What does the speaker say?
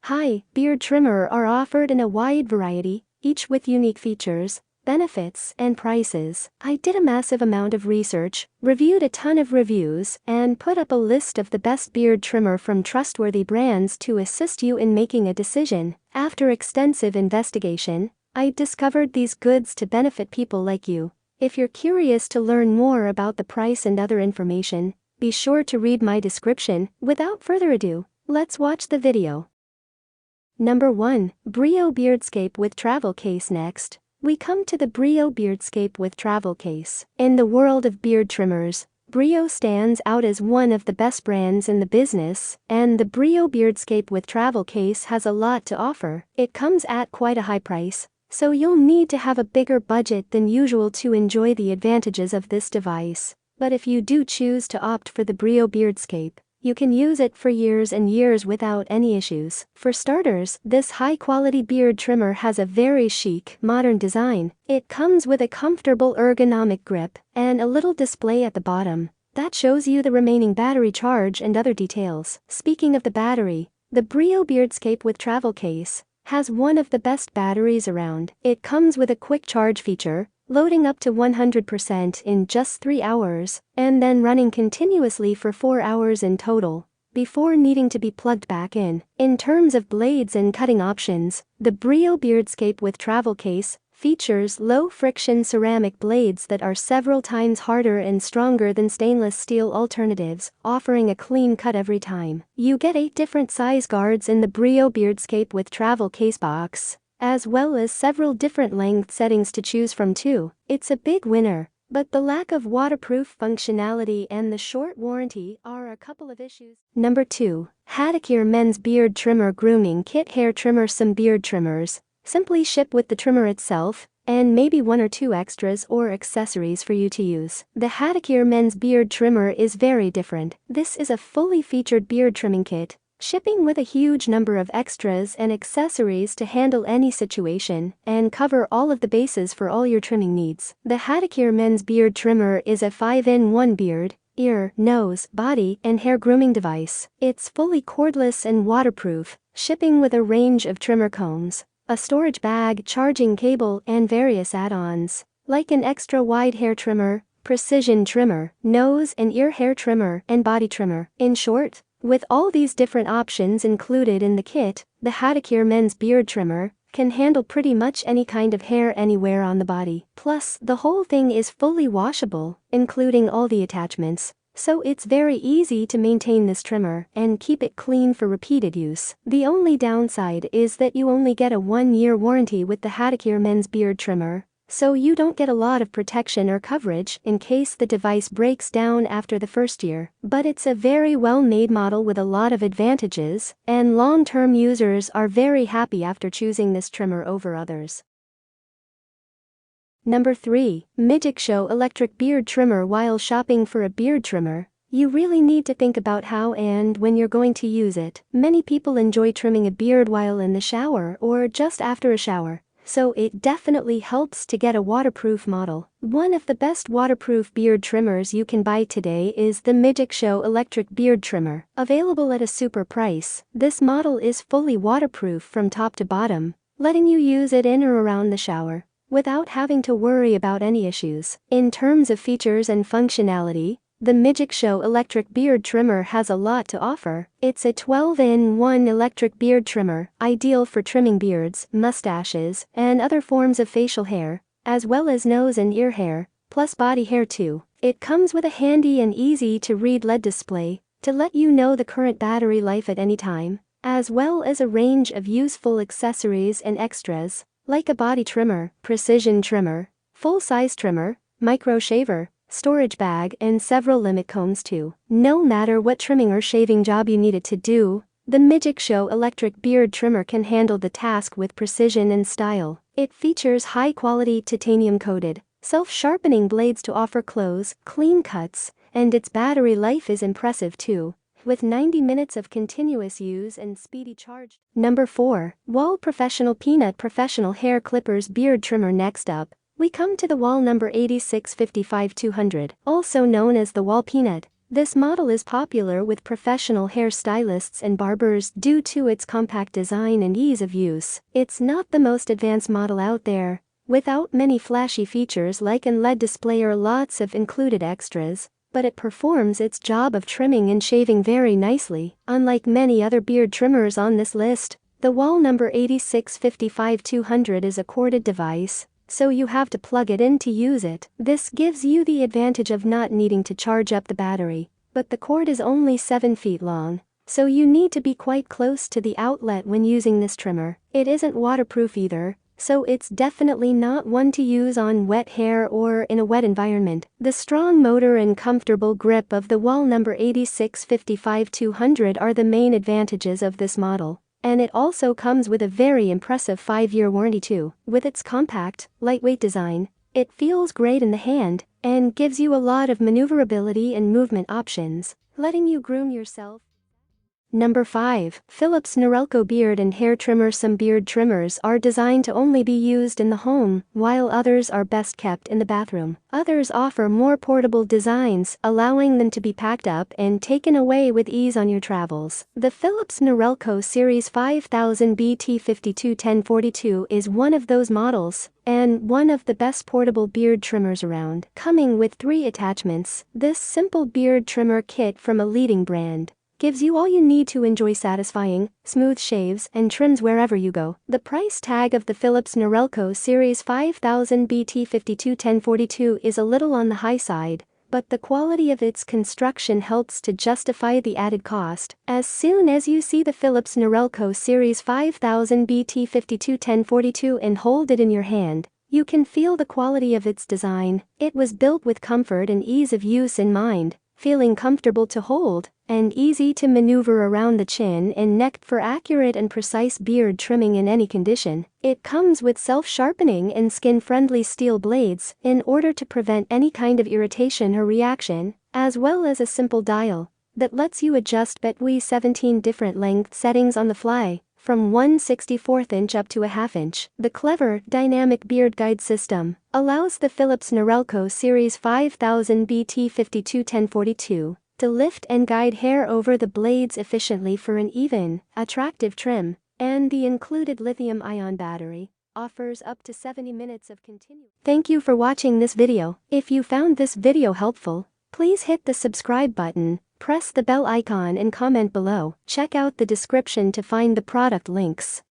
Hi, beard trimmer are offered in a wide variety, each with unique features, benefits, and prices. I did a massive amount of research, reviewed a ton of reviews, and put up a list of the best beard trimmer from trustworthy brands to assist you in making a decision. After extensive investigation, I discovered these goods to benefit people like you. If you're curious to learn more about the price and other information, be sure to read my description. Without further ado, let's watch the video. Number 1. Brio Beardscape with Travel Case. Next, we come to the Brio Beardscape with Travel Case. In the world of beard trimmers, Brio stands out as one of the best brands in the business, and the Brio Beardscape with Travel Case has a lot to offer. It comes at quite a high price, so you'll need to have a bigger budget than usual to enjoy the advantages of this device. But if you do choose to opt for the Brio Beardscape, you can use it for years and years without any issues. For starters, this high-quality beard trimmer has a very chic, modern design. It comes with a comfortable ergonomic grip and a little display at the bottom that shows you the remaining battery charge and other details. Speaking of the battery, the Brio Beardscape with Travel Case has one of the best batteries around. It comes with a quick charge feature, loading up to 100% in just 3 hours, and then running continuously for 4 hours in total, before needing to be plugged back in. In terms of blades and cutting options, the Brio Beardscape with Travel Case features low-friction ceramic blades that are several times harder and stronger than stainless steel alternatives, offering a clean cut every time. You get 8 different size guards in the Brio Beardscape with Travel Case box, as well as several different length settings to choose from too. It's a big winner, but the lack of waterproof functionality and the short warranty are a couple of issues. Number 2. Hatteker Men's Beard Trimmer Grooming Kit Hair Trimmer. Some beard trimmers simply ship with the trimmer itself, and maybe 1 or 2 extras or accessories for you to use. The Hatteker Men's Beard Trimmer is very different. This is a fully featured beard trimming kit, shipping with a huge number of extras and accessories to handle any situation and cover all of the bases for all your trimming needs. The Hatteker Men's Beard Trimmer is a 5-in-1 beard, ear, nose, body, and hair grooming device. It's fully cordless and waterproof, shipping with a range of trimmer combs, a storage bag, charging cable, and various add-ons, like an extra wide hair trimmer, precision trimmer, nose and ear hair trimmer, and body trimmer. In short, with all these different options included in the kit, the Hatteker Men's Beard Trimmer can handle pretty much any kind of hair anywhere on the body. Plus, the whole thing is fully washable, including all the attachments, so it's very easy to maintain this trimmer and keep it clean for repeated use. The only downside is that you only get a 1-year warranty with the Hatteker Men's Beard Trimmer, so you don't get a lot of protection or coverage in case the device breaks down after the first year. But it's a very well-made model with a lot of advantages, and long-term users are very happy after choosing this trimmer over others. Number 3. Magic Show Electric Beard Trimmer. While shopping for a beard trimmer, you really need to think about how and when you're going to use it. Many people enjoy trimming a beard while in the shower or just after a shower, so it definitely helps to get a waterproof model. One of the best waterproof beard trimmers you can buy today is the Magic Show Electric Beard Trimmer. Available at a super price, this model is fully waterproof from top to bottom, letting you use it in or around the shower without having to worry about any issues. In terms of features and functionality, the Magic Show Electric Beard Trimmer has a lot to offer. It's a 12-in-1 electric beard trimmer, ideal for trimming beards, mustaches, and other forms of facial hair, as well as nose and ear hair, plus body hair too. It comes with a handy and easy-to-read LED display to let you know the current battery life at any time, as well as a range of useful accessories and extras, like a body trimmer, precision trimmer, full-size trimmer, micro shaver, storage bag, and several limit combs too. No matter what trimming or shaving job you need it to do, the Magic Show Electric Beard Trimmer can handle the task with precision and style. It features high-quality titanium-coated, self-sharpening blades to offer close, clean cuts, and its battery life is impressive too, with 90 minutes of continuous use and speedy charge. Number 4. Wahl Professional Peanut Professional Hair Clippers Beard Trimmer. Next up, we come to the Wahl number 8655-200, also known as the Wahl Peanut. This model is popular with professional hairstylists and barbers due to its compact design and ease of use. It's not the most advanced model out there, without many flashy features like an LED display or lots of included extras, but it performs its job of trimming and shaving very nicely. Unlike many other beard trimmers on this list, the Wahl number 8655-200 is a corded device, so you have to plug it in to use it. This gives you the advantage of not needing to charge up the battery, but the cord is only 7 feet long, so you need to be quite close to the outlet when using this trimmer. It isn't waterproof either, so it's definitely not one to use on wet hair or in a wet environment. The strong motor and comfortable grip of the Wahl number 8655-200 are the main advantages of this model. And it also comes with a very impressive 5-year warranty too. With its compact, lightweight design, it feels great in the hand and gives you a lot of maneuverability and movement options, letting you groom yourself. Number 5. Philips Norelco Beard and Hair Trimmer. Some beard trimmers are designed to only be used in the home, while others are best kept in the bathroom. Others offer more portable designs, allowing them to be packed up and taken away with ease on your travels. The Philips Norelco Series 5000 BT521042 is one of those models, and one of the best portable beard trimmers around. Coming with 3 attachments, this simple beard trimmer kit from a leading brand gives you all you need to enjoy satisfying, smooth shaves and trims wherever you go. The price tag of the Philips Norelco Series 5000 BT521042 is a little on the high side, but the quality of its construction helps to justify the added cost. As soon as you see the Philips Norelco Series 5000 BT521042 and hold it in your hand, you can feel the quality of its design. It was built with comfort and ease of use in mind, feeling comfortable to hold and easy to maneuver around the chin and neck for accurate and precise beard trimming in any condition. It comes with self-sharpening and skin-friendly steel blades in order to prevent any kind of irritation or reaction, as well as a simple dial that lets you adjust between 17 different length settings on the fly, from 1/64 inch up to a 1/2 inch. The clever, dynamic beard guide system allows the Philips Norelco Series 5000 BT521042 to lift and guide hair over the blades efficiently for an even, attractive trim, and the included lithium-ion battery offers up to 70 minutes of continuous. Thank you for watching this video. If you found this video helpful, please hit the subscribe button, press the bell icon and comment below. Check out the description to find the product links.